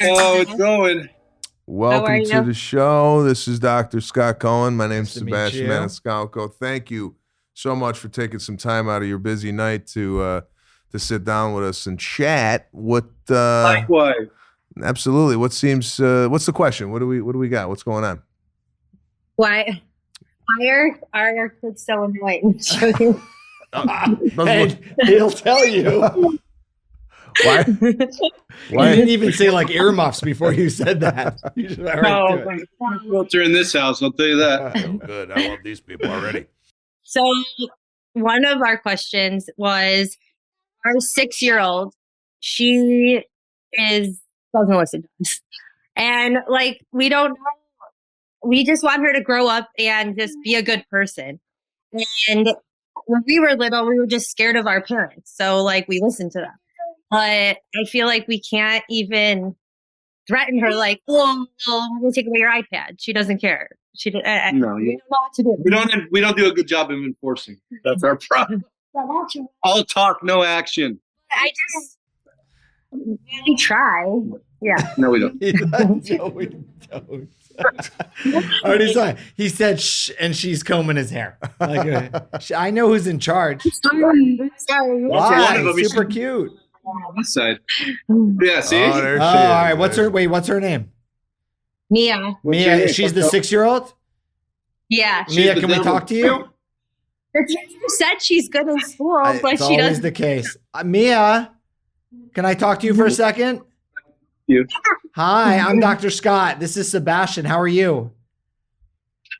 Oh, it's going. Welcome to you? the show. This is Dr. Scott Cohen. My name's Nice to meet Sebastian you. Maniscalco. Thank you so much for taking some time out of your busy night to sit down with us and chat. Likewise. Absolutely. What's the question? What do we got? What's going on? Why are our kids so annoying? And he'll tell you. Why? You didn't even say like earmuffs before you said that. You just went right to it. Filter in this house, I'll tell you that. Oh, good. I love these people already. So one of our questions was our 6-year-old. She doesn't listen to us. And like, we don't know. We just want her to grow up and just be a good person. And when we were little, we were just scared of our parents. So like, we listened to them. But I feel like we can't even threaten her like, oh, well, we're going to take away your iPad. She doesn't care. We don't know what to do. We don't do a good job of enforcing. That's our problem. All talk, no action. I just really try. Yeah. No, we don't. No, we don't. Already saw it. He said shh, and she's combing his hair. Like, I know who's in charge. Sorry. Why? Super cute. On this side. Yeah, see? Oh, there she All is. right. What's her name? Mia. Mia. She's the 6-year-old. Yeah. Mia, can we talk to you? The teacher said she's good in school, but It's she always doesn't. the case. Mia, can I talk to you for a second? You. Hi, I'm Dr. Scott. This is Sebastian. How are you?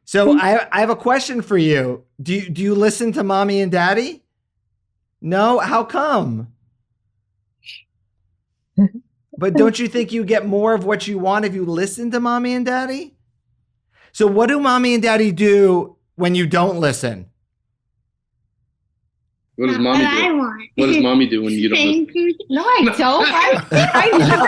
So I have a question for you. Do you listen to mommy and daddy? No? How come? But don't you think you get more of what you want if you listen to mommy and daddy? So what do mommy and daddy do when you don't listen? What does mommy do? What does mommy do when you don't listen? No, I don't. I never.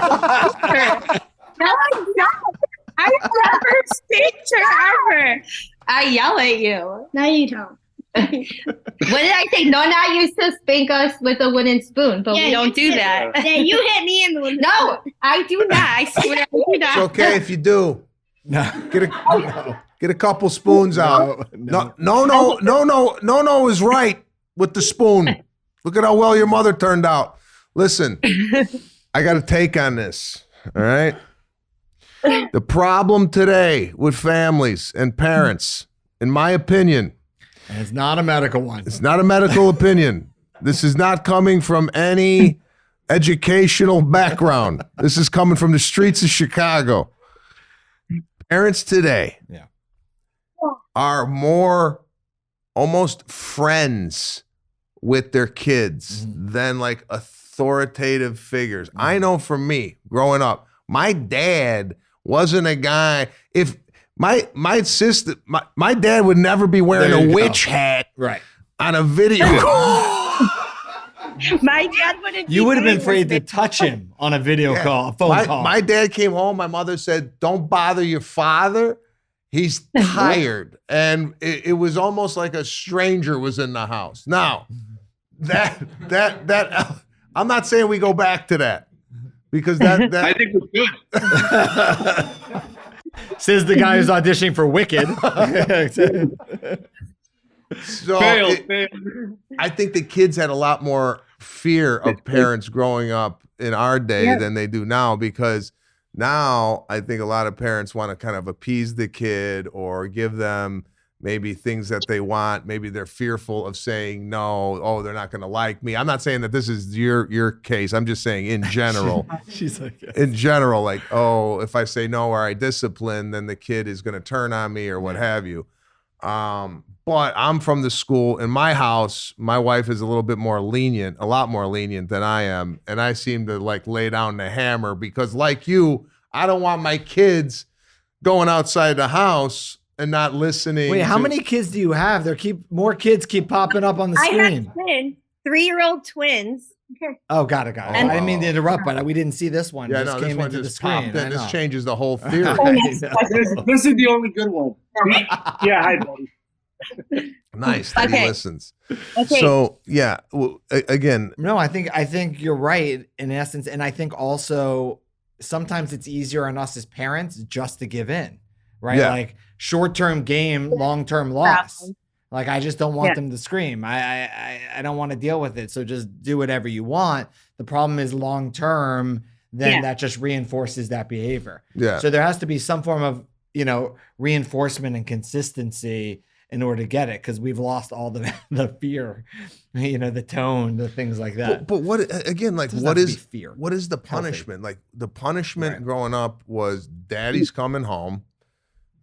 No, I don't. I never speak to her ever. I yell at you. No, you don't. What did I say? Nona used to spank us with a wooden spoon, but we don't do that. Yeah, you hit me in the wooden No, I do not. I swear I do not. It's okay if you do. No. Get a couple spoons out. No is right with the spoon. Look at how well your mother turned out. Listen, I got a take on this. All right. The problem today with families and parents, in my opinion, And it's not a medical one. it's not a medical opinion. This is not coming from any educational background. This is coming from the streets of Chicago. Parents today are more almost friends with their kids than like authoritative figures. I know for me, growing up, my dad wasn't a guy. If my sister, my dad would never be wearing There a you go. witch hat Right. on a video call. My dad wouldn't. You would have been be afraid to touch him on a video call, a phone call. My dad came home. My mother said, "Don't bother your father. He's tired." And it was almost like a stranger was in the house. Now, that I'm not saying we go back to that because that I think we're good. Says the guy who's auditioning for Wicked. so Fail. I think the kids had a lot more fear of parents growing up in our day than they do now, because now I think a lot of parents want to kind of appease the kid or give them maybe things that they want. Maybe they're fearful of saying no. Oh, they're not going to like me. I'm not saying that this is your case. I'm just saying in general. She's like, yes. In general, like, oh, if I say no or I discipline, then the kid is going to turn on me or what have you. But I'm from the school. In my house, my wife is a little bit more lenient, a lot more lenient than I am. And I seem to like lay down the hammer because, like you, I don't want my kids going outside the house and not listening. Wait, how many kids do you have? More kids keep popping up on the I screen. have twins, 3-year-old twins. Oh, got it. Oh, I didn't mean to interrupt, but we didn't see this one. Yeah, It just no, this came one into the just screen. popped in. I This know. changes the whole theory. This is the only good one. Yeah, hi, buddy. Nice that he Okay. listens. Okay. So again, No, I think you're right in essence, and I think also sometimes it's easier on us as parents just to give in, right? Yeah. Like short-term gain, long-term loss. Like, I just don't want them to scream. I don't want to deal with it. So just do whatever you want. The problem is long-term, then that just reinforces that behavior. Yeah. So there has to be some form of, reinforcement and consistency in order to get it, because we've lost all the fear, the tone, the things like that. But what, again, like, what is fear? What is the punishment? Like, the punishment growing up was daddy's coming home,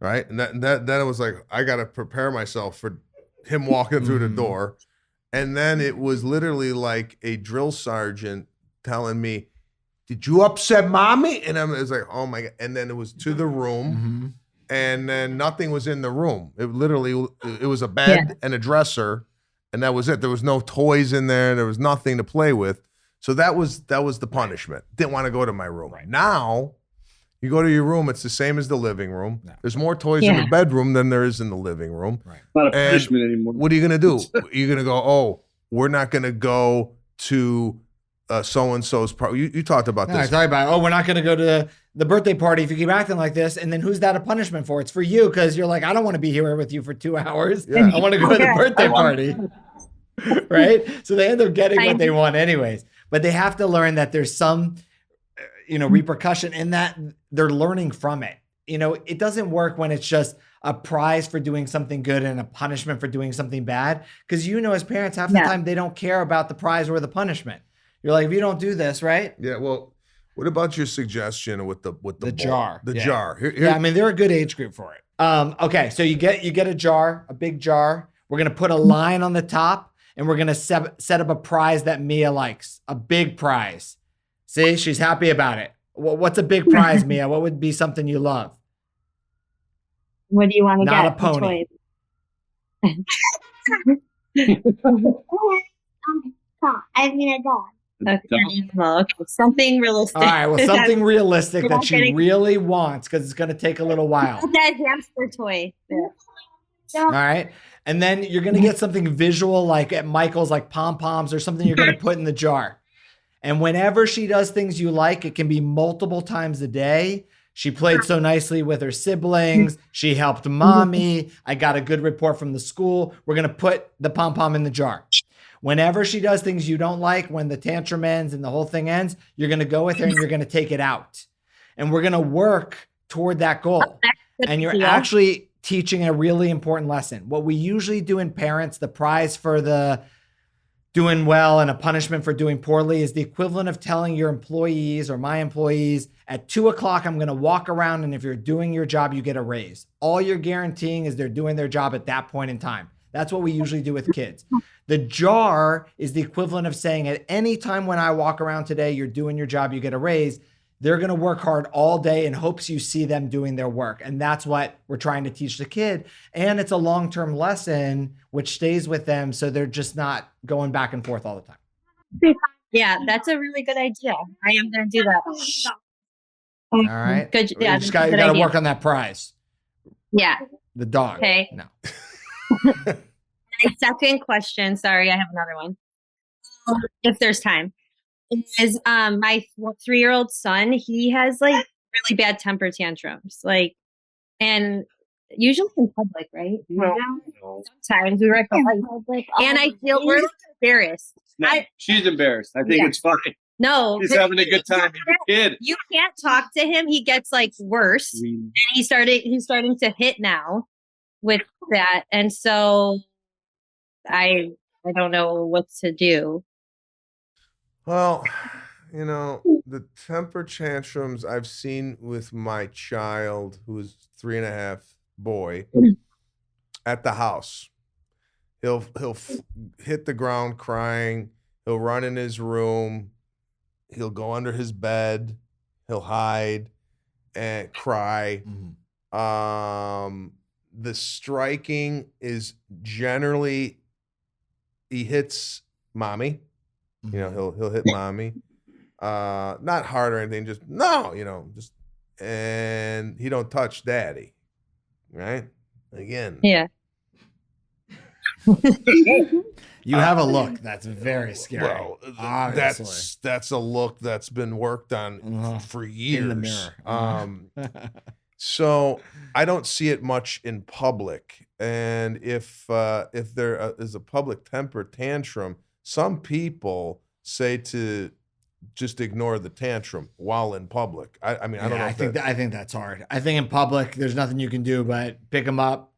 right? And then it was like, I got to prepare myself for him walking through the door. And then it was literally like a drill sergeant telling me, did you upset mommy? And I was like, oh my God. And then it was to the room. And then nothing was in the room. It was a bed and a dresser, and that was it. There was no toys in there. There was nothing to play with. So that was the punishment. Didn't want to go to my room. Right. Now, you go to your room, it's the same as the living room. Yeah. There's more toys in the bedroom than there is in the living room. Right. Not a punishment anymore. What are you going to do? You're going to go, oh, we're not going to go to so-and-so's party. You talked about this. I talked about, we're not going to go to the birthday party if you keep acting like this. And then who's that a punishment for? It's for you, because you're like, I don't want to be here with you for 2 hours. Yeah. I want to go to the birthday party. Right? So they end up getting what they want anyways. But they have to learn that there's some, repercussion, and that they're learning from it. It doesn't work when it's just a prize for doing something good and a punishment for doing something bad. Because as parents, half the time they don't care about the prize or the punishment. You're like, if you don't do this, right? Yeah. Well, what about your suggestion with the jar? The jar. Here. Yeah, I mean, they're a good age group for it. Okay, so you get a jar, a big jar. We're gonna put a line on the top, and we're gonna set up a prize that Mia likes, a big prize. See, she's happy about it. What's a big prize, Mia? What would be something you love? What do you want to get? Not a pony. I mean, a dog. Okay. Something realistic. All right, well, something realistic that she really wants, because it's going to take a little while. That hamster toy. All right, and then you're going to get something visual, like at Michael's, like pom-poms or something you're going to put in the jar. And whenever she does things you like, it can be multiple times a day. She played so nicely with her siblings. She helped mommy. I got a good report from the school. We're going to put the pom-pom in the jar. Whenever she does things you don't like, when the tantrum ends and the whole thing ends, you're going to go with her and you're going to take it out. And we're going to work toward that goal. And you're actually teaching a really important lesson. What we usually do in parents, the prize for the doing well and a punishment for doing poorly, is the equivalent of telling your employees or my employees, at 2:00, I'm going to walk around, and if you're doing your job, you get a raise. All you're guaranteeing is they're doing their job at that point in time. That's what we usually do with kids. The jar is the equivalent of saying, at any time when I walk around today, you're doing your job, you get a raise. They're going to work hard all day in hopes you see them doing their work. And that's what we're trying to teach the kid. And it's a long-term lesson which stays with them, so they're just not going back and forth all the time. Yeah, that's a really good idea. I am going to do that. All right. Good. Yeah, you got to work on that prize. Yeah. The dog. Okay. No. My second question, sorry, I have another one. If there's time, is my 3-year-old son, he has like really bad temper tantrums, like, and usually in public, right? No. Sometimes we were at public, and I feel we're embarrassed. No, she's embarrassed. I think it's fine. No, he's having a good time. He's a kid. You can't talk to him. He gets like worse, and he's starting to hit now with that, and so I don't know what to do. Well, the temper tantrums I've seen with my child, who's 3.5, boy, at the house. He'll hit the ground crying. He'll run in his room. He'll go under his bed. He'll hide and cry. The striking is generally, he hits mommy. He'll hit mommy. Not hard or anything, just and he don't touch daddy. Right? Again. Yeah. You have a look that's very scary. Well, obviously. that's a look that's been worked on for years. In the mirror. So I don't see it much in public. And if there is a public temper tantrum, some people say to just ignore the tantrum while in public. I mean, I don't know. I think that's hard. I think in public, there's nothing you can do but pick them up,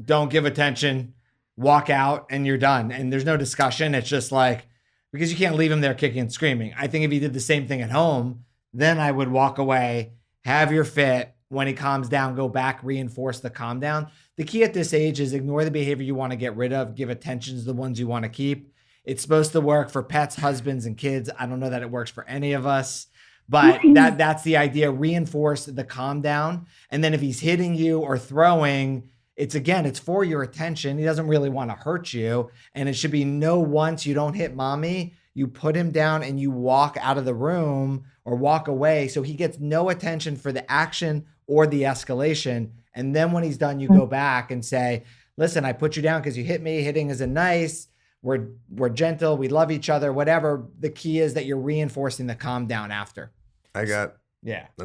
don't give attention, walk out, and you're done. And there's no discussion. It's just like, because you can't leave him there kicking and screaming. I think if you did the same thing at home, then I would walk away, have your fit. When he calms down, go back, reinforce the calm down. The key at this age is ignore the behavior you want to get rid of, give attention to the ones you want to keep. It's supposed to work for pets, husbands, and kids. I don't know that it works for any of us, but that's the idea. Reinforce the calm down. And then if he's hitting you or throwing, it's for your attention. He doesn't really want to hurt you. And it should be no, once you don't hit mommy, you put him down and you walk out of the room or walk away. So he gets no attention for the action or the escalation. And then when he's done, you go back and say, listen, I put you down because you hit me. Hitting isn't nice. We're gentle. We love each other, whatever. The key is that you're reinforcing the calm down after. I'm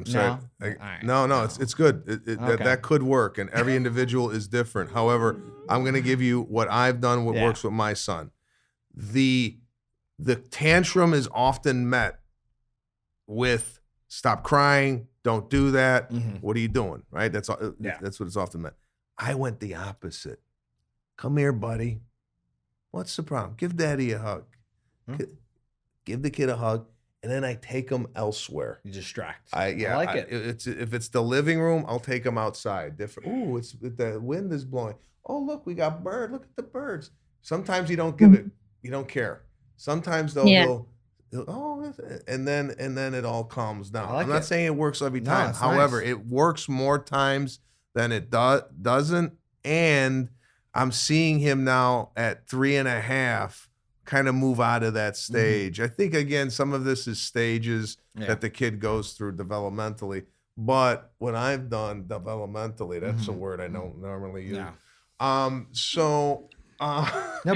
sorry. No? It's good. That could work. And every individual is different. However, I'm going to give you what I've done, what works with my son. The tantrum is often met with stop crying. Don't do that. Mm-hmm. What are you doing? Right? That's what it's often meant. I went the opposite. Come here, buddy. What's the problem? Give daddy a hug. Give the kid a hug. And then I take them elsewhere. You distract. I like it. If it's the living room, I'll take them outside. Different. Ooh, the wind is blowing. Oh, look, we got bird. Look at the birds. Sometimes you don't give it. You don't care. Sometimes they'll and then it all calms down. I'm not saying it works every time. However, it works more times than it doesn't. And I'm seeing him now at 3.5 kind of move out of that stage. I think, again, some of this is stages that the kid goes through developmentally. But when I've done developmentally, that's a word I don't normally use. No,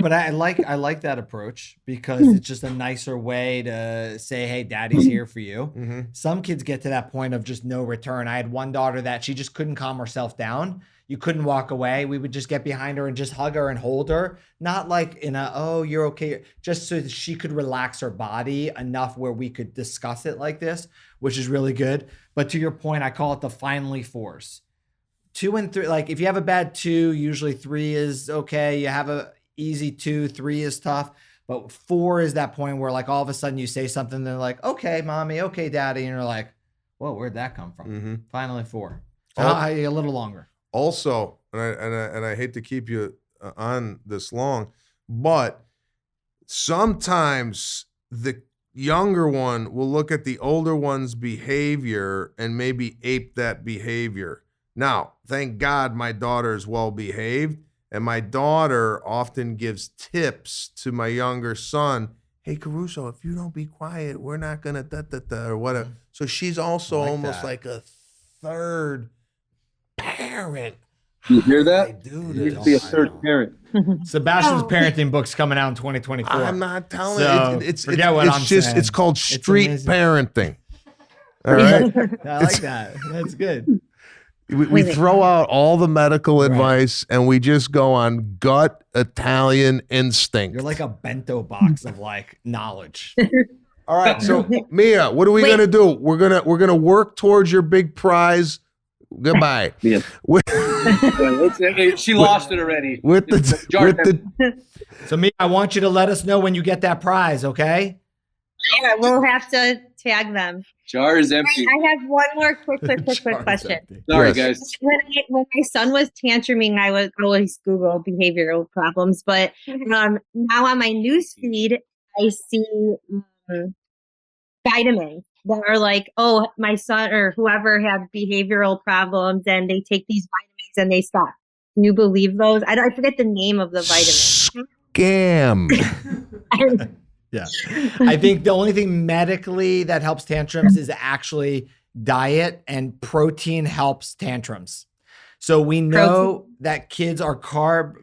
but I like that approach because it's just a nicer way to say, hey, daddy's here for you. Some kids get to that point of just no return. I had one daughter that she just couldn't calm herself down. You couldn't walk away. We would just get behind her and just hug her and hold her. Not like in a, oh, you're okay. Just so that she could relax her body enough where we could discuss it like this, which is really good. But to your point, I call it the finally fours. 2 and 3, like if you have a bad 2, usually 3 is okay. You have a easy 2, 3 is tough. But 4 is that point where like all of a sudden you say something, they're like, okay, mommy, okay, daddy. And you're like, whoa, where'd that come from? Finally 4. So a little longer. Also, and I hate to keep you on this long, but sometimes the younger one will look at the older one's behavior and maybe ape that behavior. Now, thank God my daughter is well behaved, and my daughter often gives tips to my younger son. Hey, Caruso, if you don't be quiet, we're not gonna da or whatever. So she's also almost like a third parent. You hear that? I do You need to be a third parent. Sebastian's parenting book's coming out in 2024. I'm not telling So, you. It's saying. It's called street amazing. parenting. All right. I like that. That's good. We throw out all the medical advice and we just go on gut Italian instinct. You're like a bento box of like knowledge. All right. So Mia, what are we gonna do? We're gonna work towards your big prize. Goodbye. Yeah. She lost it already. So Mia, I want you to let us know when you get that prize, okay? Yeah, we'll have to tag them. Jar is empty. I have one more quick question. Sorry, guys. When my son was tantruming, I would always Google behavioral problems. But now on my news feed, I see vitamins that are like, oh, my son or whoever had behavioral problems, and they take these vitamins and they stop. Can you believe those? I forget the name of the vitamin. Scam. Yeah. I think the only thing medically that helps tantrums is actually diet, and protein helps tantrums. So we know that kids are carb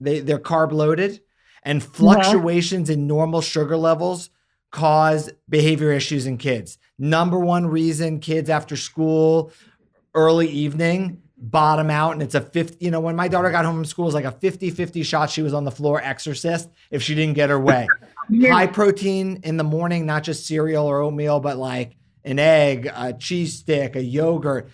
They're carb loaded, and fluctuations in normal sugar levels cause behavior issues in kids. Number one reason kids after school, early evening, bottom out. And it's a 50, when my daughter got home from school, it was like a 50-50 shot. She was on the floor exorcist if she didn't get her way. High protein in the morning, not just cereal or oatmeal, but like an egg, a cheese stick, a yogurt.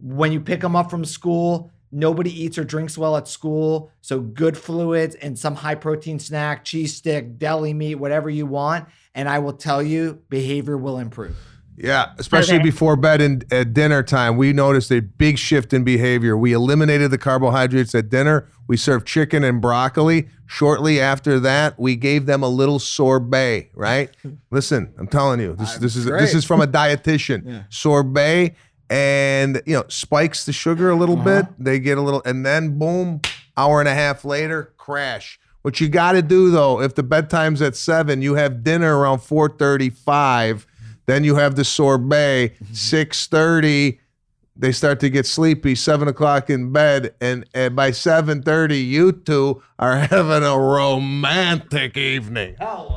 When you pick them up from school, nobody eats or drinks well at school. So good fluids and some high protein snack, cheese stick, deli meat, whatever you want. And I will tell you, behavior will improve. Yeah, especially before bed and at dinner time. We noticed a big shift in behavior. We eliminated the carbohydrates at dinner. We served chicken and broccoli. Shortly after that, we gave them a little sorbet, right? Listen, I'm telling you, this is from a dietitian. Yeah. Sorbet, and spikes the sugar a little bit. They get a little, and then boom, hour and a half later, crash. What you got to do though, if the bedtime's at 7, you have dinner around 4:35. Then you have the sorbet, 6:30, they start to get sleepy, 7 o'clock in bed, and by 7:30, you two are having a romantic evening. Hello.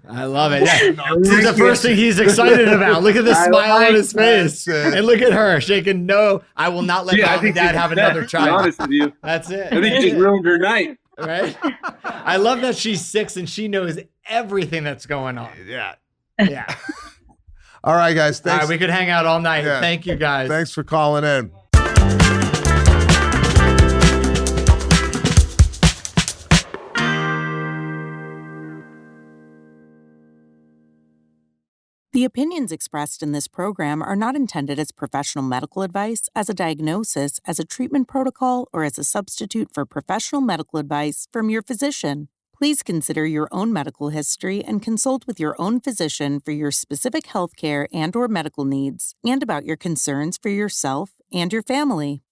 I love it. Yeah. This is the first thing he's excited about. Look at the smile on his face. And look at her shaking, no, I will not let mom and dad have another child. To be honest with you. That's it. I think you just ruined her night. Right? I love that she's 6 and she knows everything that's going on. Yeah. Yeah. All right, guys. Thanks. All right, we could hang out all night. Yeah. Thank you, guys. Thanks for calling in. The opinions expressed in this program are not intended as professional medical advice, as a diagnosis, as a treatment protocol, or as a substitute for professional medical advice from your physician. Please consider your own medical history and consult with your own physician for your specific healthcare and/or medical needs and about your concerns for yourself and your family.